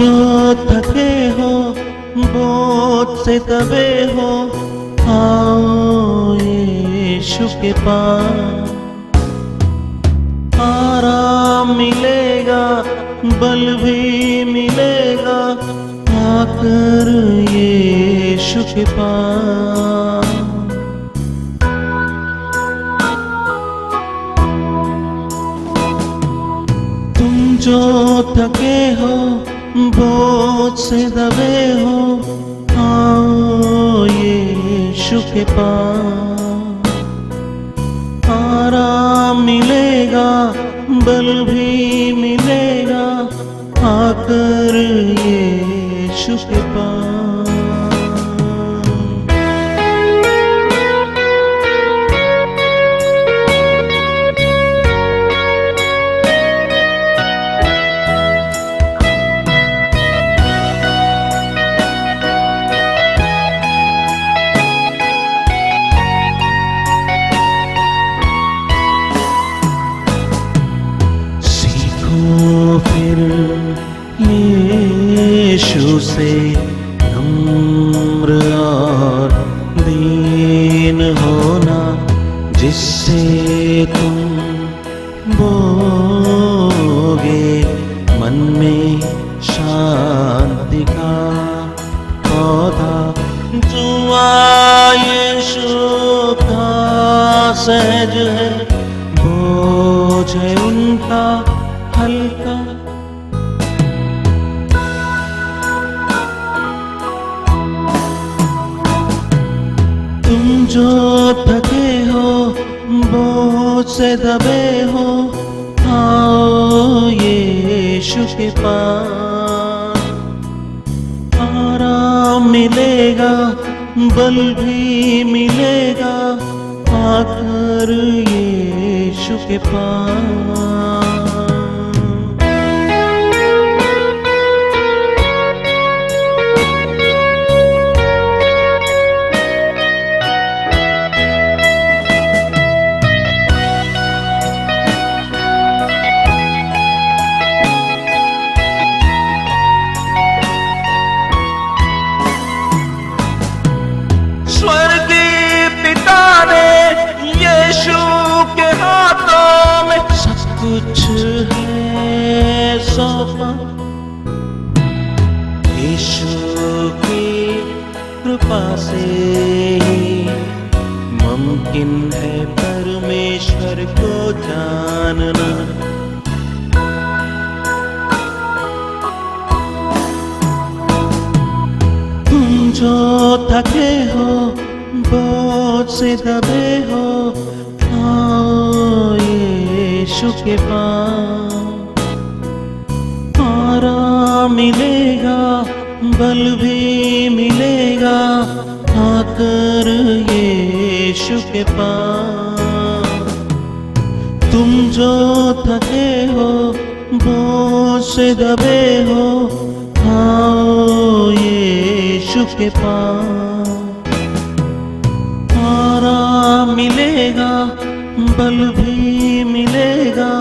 जो थके हो बोझ से दबे हो, आओ यीशु के पास। आराम मिलेगा, बल भी मिलेगा, आकर यीशु के पास। तुम जो थके हो बोझ से दबे हो, आओ यीशु के पास। आराम मिलेगा, बल भी मिलेगा, आकर यीशु के पास। फिर यीशु से नम्र और दीन होना, जिससे तुम बोगे मन में शांति का पौधा। दुआ यीशु का सहज है, बोझ है उनका हल्का। तुम जो थके हो बोझ से दबे हो, आओ यीशु के पास। आराम मिलेगा, बल भी मिलेगा, आकर यीशु के पास। स्वर्गीय पिता ने यीशु के हाथों में सब कुछ है सौंपा। यीशु की कृपा से ही मुमकिन है परमेश्वर को जानना। तुम जो थके हो बोझ से दबे हो, आओ यीशु के पास। आराम मिलेगा, बल भी मिलेगा, आकर यीशु के पास। तुम जो थके हो बोझ से दबे हो, आओ यीशु के पास। आराम मिलेगा, बल भी मिलेगा,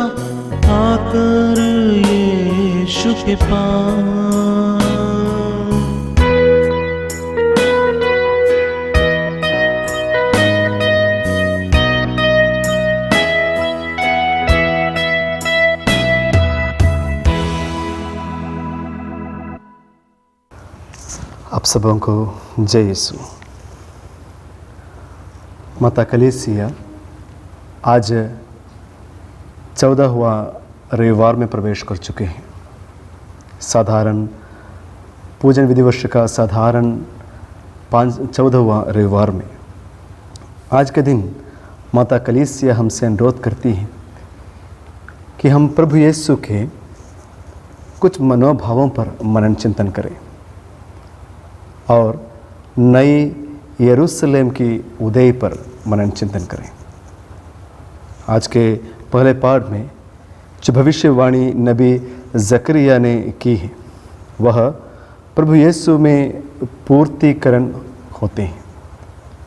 आकर यीशु के पास। आप सबों को जय यीशु। माता कलीसिया आज 14वां रविवार में प्रवेश कर चुके हैं। साधारण पूजन विधि वर्ष का साधारण 14वां रविवार में आज के दिन माता कलीसिया हमसे अनुरोध करती है कि हम प्रभु यीशु के कुछ मनोभावों पर मनन चिंतन करें और नई यरूशलेम की उदय पर मनन चिंतन करें। आज के पहले पाठ में जो भविष्यवाणी नबी जकरिया ने की है, वह प्रभु यीशु में पूर्तिकरण होते हैं।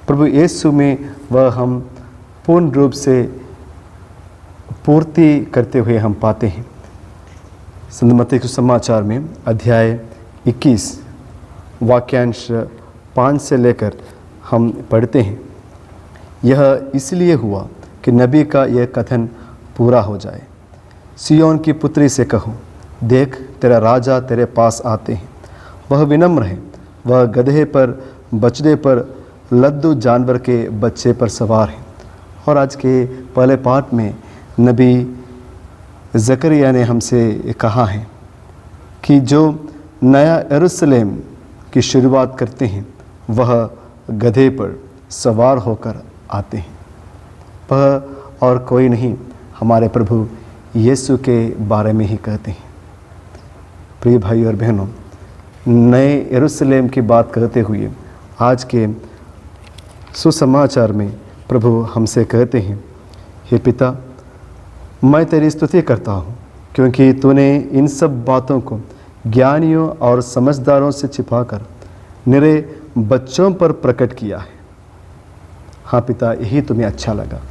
प्रभु यीशु में वह हम पूर्ण रूप से पूर्ति करते हुए हम पाते हैं। संत मत्ती के समाचार में अध्याय 21 वाक्यांश 5 से लेकर हम पढ़ते हैं। यह इसलिए हुआ कि नबी का यह कथन पूरा हो जाए, सियोन की पुत्री से कहो, देख तेरा राजा तेरे पास आते हैं, वह विनम्र है, वह गधे पर बछड़े पर लद्दू जानवर के बच्चे पर सवार है। और आज के पहले पाठ में नबी ज़करिया ने हमसे कहा है कि जो नया यरूशलेम की शुरुआत करते हैं वह गधे पर सवार होकर आते हैं। वह और कोई नहीं, हमारे प्रभु यीशु के बारे में ही कहते हैं। प्रिय भाई और बहनों, नए यरूशलेम की बात करते हुए आज के सुसमाचार में प्रभु हमसे कहते हैं, हे पिता, मैं तेरी स्तुति करता हूँ क्योंकि तूने इन सब बातों को ज्ञानियों और समझदारों से छिपाकर निरे बच्चों पर प्रकट किया है। हाँ पिता, यही तुम्हें अच्छा लगा।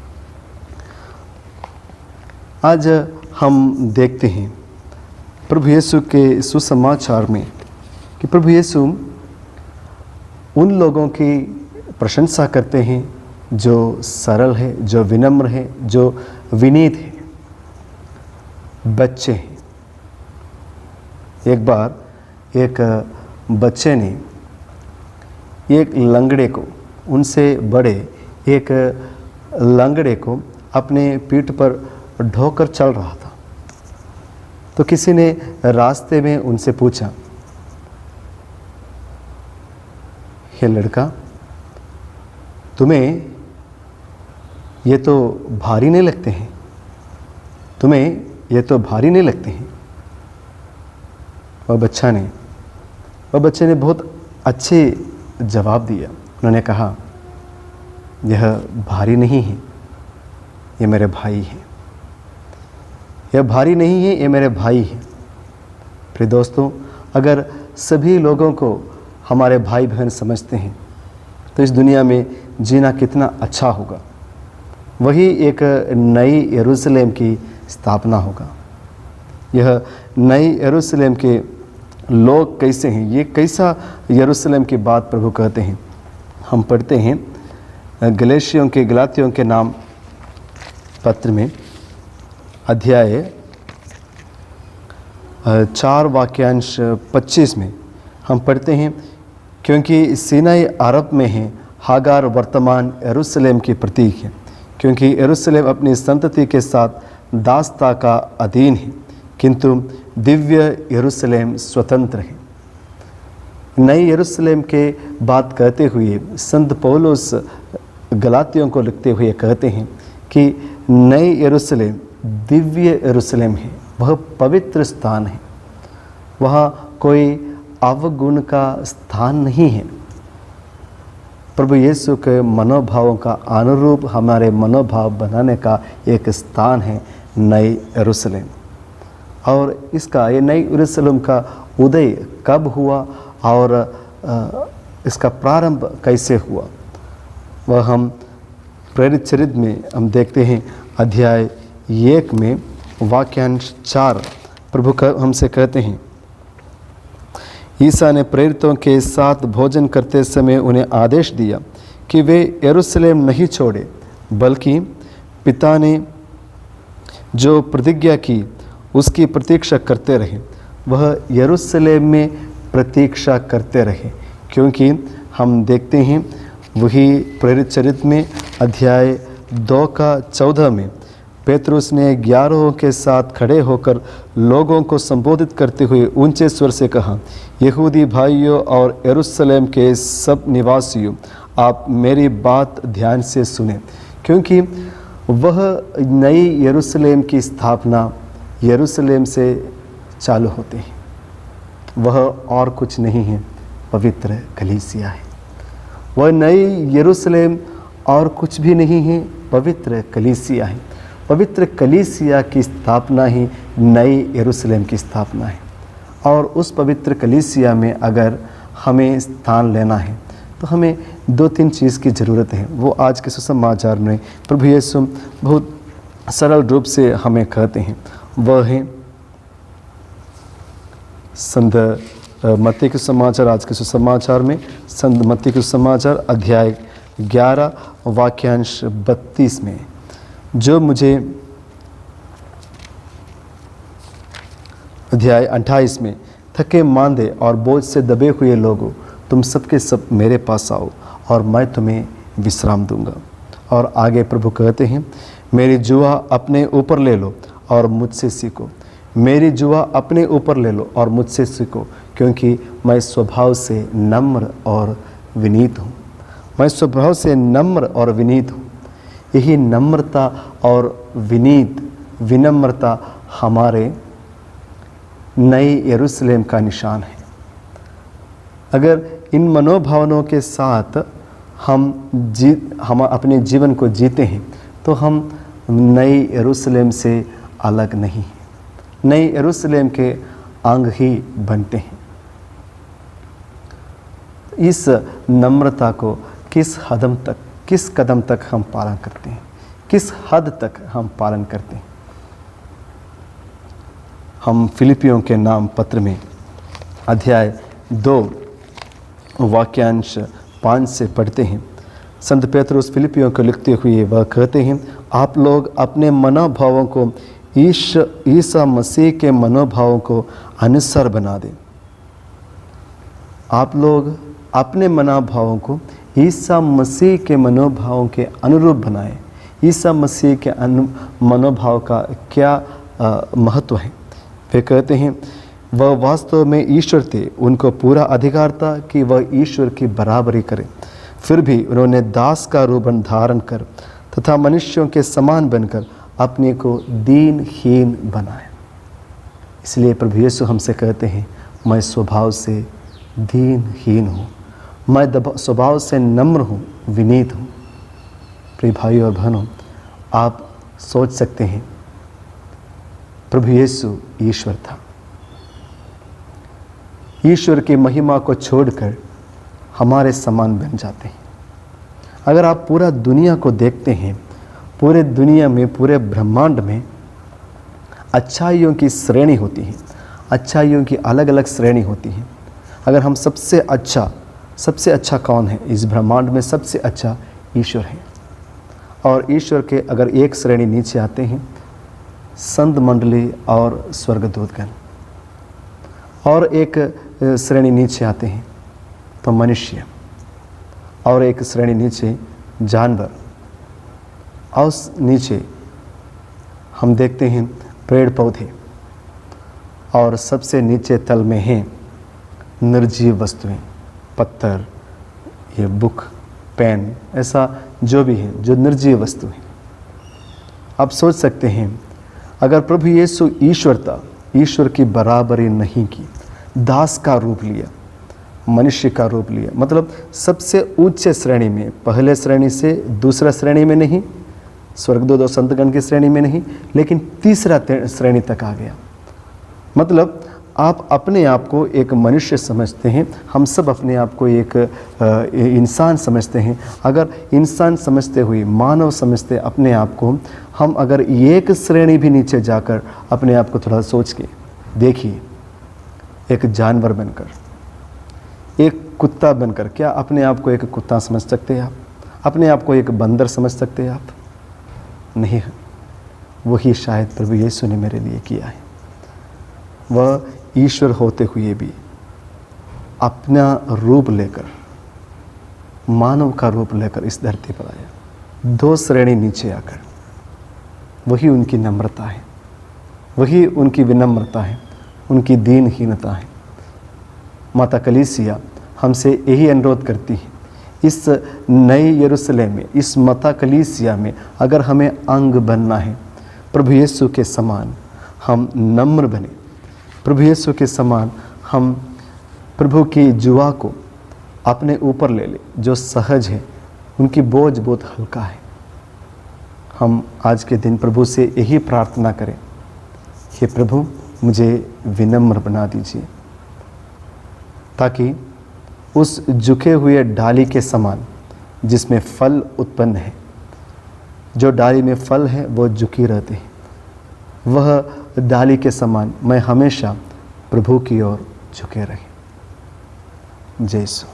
आज हम देखते हैं प्रभु यीशु के सुसमाचार में कि प्रभु यीशु उन लोगों की प्रशंसा करते हैं जो सरल है, जो विनम्र है, जो विनीत है, बच्चे हैं। एक बार एक बच्चे ने एक लंगड़े को, उनसे बड़े एक लंगड़े को अपने पीठ पर ढोकर चल रहा था। तो किसी ने रास्ते में उनसे पूछा, हे लड़का, तुम्हें ये तो भारी नहीं लगते हैं, तुम्हें ये तो भारी नहीं लगते हैं। वह बच्चे ने बहुत अच्छे जवाब दिया। उन्होंने कहा, यह भारी नहीं है, ये मेरे भाई हैं। यह भारी नहीं है, ये मेरे भाई हैं। प्रिय दोस्तों, अगर सभी लोगों को हमारे भाई बहन समझते हैं तो इस दुनिया में जीना कितना अच्छा होगा। वही एक नई यरूशलेम की स्थापना होगा। यह नई यरूशलेम के लोग कैसे हैं, ये कैसा यरूशलेम की बात प्रभु कहते हैं। हम पढ़ते हैं गलातियों के नाम पत्र में अध्याय 4 वाक्यांश 25 में हम पढ़ते हैं, क्योंकि सीनाई अरब में है, हागार वर्तमान यरूशलेम की प्रतीक है, क्योंकि यरूशलेम अपनी संतति के साथ दासता का अधीन है, किंतु दिव्य यरूशलेम स्वतंत्र है। नई यरूशलेम के बात कहते हुए संत पौलुस गलातियों को लिखते हुए कहते हैं कि नई यरूशलेम दिव्य यरूशलेम है, वह पवित्र स्थान है, वहाँ कोई अवगुण का स्थान नहीं है। प्रभु यीशु के मनोभावों का अनुरूप हमारे मनोभाव बनाने का एक स्थान है नई यरूशलेम। और इसका ये नई यरूशलेम का उदय कब हुआ और इसका प्रारंभ कैसे हुआ, वह हम प्रेरित चरित्र में हम देखते हैं। अध्याय 1 में वाक्यांश 4 प्रभु हमसे कहते हैं, ईसा ने प्रेरितों के साथ भोजन करते समय उन्हें आदेश दिया कि वे यरूशलेम नहीं छोड़े, बल्कि पिता ने जो प्रतिज्ञा की उसकी प्रतीक्षा करते रहे। वह यरूशलेम में प्रतीक्षा करते रहे, क्योंकि हम देखते हैं वही प्रेरित चरित्र में अध्याय 2 का 14 में पेतरुस ने 11 के साथ खड़े होकर लोगों को संबोधित करते हुए ऊंचे स्वर से कहा, यहूदी भाइयों और यरूशलेम के सब निवासियों, आप मेरी बात ध्यान से सुने, क्योंकि वह नई यरूशलेम की स्थापना यरूशलेम से चालू होते हैं। वह और कुछ नहीं है, पवित्र कलीसिया है। वह नई यरूशलेम और कुछ भी नहीं है, पवित्र कलीसिया है। पवित्र कलीसिया की स्थापना ही नई यरूशलेम की स्थापना है। और उस पवित्र कलीसिया में अगर हमें स्थान लेना है तो हमें 2-3 चीज़ की ज़रूरत है। वो आज के सुसमाचार में प्रभु यीशु बहुत सरल रूप से हमें कहते हैं। वह है संत मत्ती के समाचार, आज के सुसमाचार में संत मत्ती के सुसमाचार अध्याय 11 वाक्यांश 32 में, जो मुझे अध्याय 28 में, थके मांदे और बोझ से दबे हुए लोगों, तुम सबके सब मेरे पास आओ और मैं तुम्हें विश्राम दूंगा। और आगे प्रभु कहते हैं, मेरी जुआ अपने ऊपर ले लो और मुझसे सीखो। मेरी जुआ अपने ऊपर ले लो और मुझसे सीखो, क्योंकि मैं स्वभाव से नम्र और विनीत हूँ। मैं स्वभाव से नम्र और विनीत हूँ। यही नम्रता और विनम्रता हमारे नई यरूशलेम का निशान है। अगर इन मनोभावनों के साथ हम अपने जीवन को जीते हैं तो हम नई यरूशलेम से अलग नहीं हैं, नई यरूशलेम के अंग ही बनते हैं। इस नम्रता को किस कदम तक हम पालन करते हैं, किस हद तक हम पालन करते हैं। हम फिलिपियों के नाम पत्र में अध्याय 2 वाक्यांश 5 से पढ़ते हैं। संत पेतरुस फिलिपियों को लिखते हुए वह कहते हैं, आप लोग अपने मनोभावों को ईसा मसीह के मनोभावों को अनुसार बना दें। आप लोग अपने मनोभावों को ईसा मसीह के मनोभावों के अनुरूप बनाएं। ईसा मसीह के मनोभाव का क्या महत्व है। वे कहते हैं, वह वास्तव में ईश्वर थे, उनको पूरा अधिकार था कि वह ईश्वर की बराबरी करें। फिर भी उन्होंने दास का रूप धारण कर तथा मनुष्यों के समान बनकर अपने को दीनहीन बनाया। इसलिए प्रभु यीशु हमसे कहते हैं, मैं स्वभाव से दीनहीन हूँ, मैं स्वभाव से नम्र हूँ, विनीत हूँ। प्रिय भाइयों और बहनों, आप सोच सकते हैं, प्रभु यीशु ईश्वर था। ईश्वर की महिमा को छोड़कर हमारे समान बन जाते हैं। अगर आप पूरा दुनिया को देखते हैं, पूरे दुनिया में, पूरे ब्रह्मांड में अच्छाइयों की श्रेणी होती है, अच्छाइयों की अलग अलग श्रेणी होती है। अगर हम सबसे अच्छा कौन है इस ब्रह्मांड में? सबसे अच्छा ईश्वर है। और ईश्वर के अगर एक श्रेणी नीचे आते हैं, संत मंडली और स्वर्गदूतगण, और एक श्रेणी नीचे आते हैं तो मनुष्य, और एक श्रेणी नीचे जानवर, और नीचे हम देखते हैं पेड़ पौधे, और सबसे नीचे तल में हैं निर्जीव वस्तुएं, पत्थर, ये बुक, पेन, ऐसा जो भी है, जो निर्जीव वस्तु है। आप सोच सकते हैं, अगर प्रभु यीशु ईश्वर था, ईश्वर की बराबरी नहीं की, दास का रूप लिया, मनुष्य का रूप लिया, मतलब सबसे उच्च श्रेणी में, पहले श्रेणी से दूसरा श्रेणी में नहीं, स्वर्गदूत और संतगण की श्रेणी में नहीं, लेकिन तीसरा श्रेणी तक आ गया। मतलब आप अपने आप को एक मनुष्य समझते हैं, हम सब अपने आप को एक इंसान समझते हैं। अगर इंसान समझते हुए, मानव समझते अपने आप को, हम अगर एक श्रेणी भी नीचे जाकर अपने आप को थोड़ा सोच के देखिए, एक जानवर बनकर, एक कुत्ता बनकर, क्या अपने आप को एक कुत्ता समझ सकते हैं आप? अपने आप को एक बंदर समझ सकते हैं आप? नहीं। वही शायद प्रभु यीशु ने मेरे लिए किया है। वह ईश्वर होते हुए भी अपना रूप लेकर, मानव का रूप लेकर इस धरती पर आया, 2 श्रेणी नीचे आकर। वही उनकी नम्रता है, वही उनकी विनम्रता है, उनकी दीनहीनता है। माता कलीसिया हमसे यही अनुरोध करती है, इस नई यरूशलेम में, इस माता कलीसिया में अगर हमें अंग बनना है, प्रभु यीशु के समान हम नम्र बने, प्रभु यीशु के समान हम प्रभु की जुआ को अपने ऊपर ले ले, जो सहज है, उनकी बोझ बहुत हल्का है। हम आज के दिन प्रभु से यही प्रार्थना करें, हे प्रभु मुझे विनम्र बना दीजिए, ताकि उस झुके हुए डाली के समान जिसमें फल उत्पन्न है, जो डाली में फल है वो झुकी रहते हैं, वह डाली के समान मैं हमेशा प्रभु की ओर झुके रहें। जय यीशु।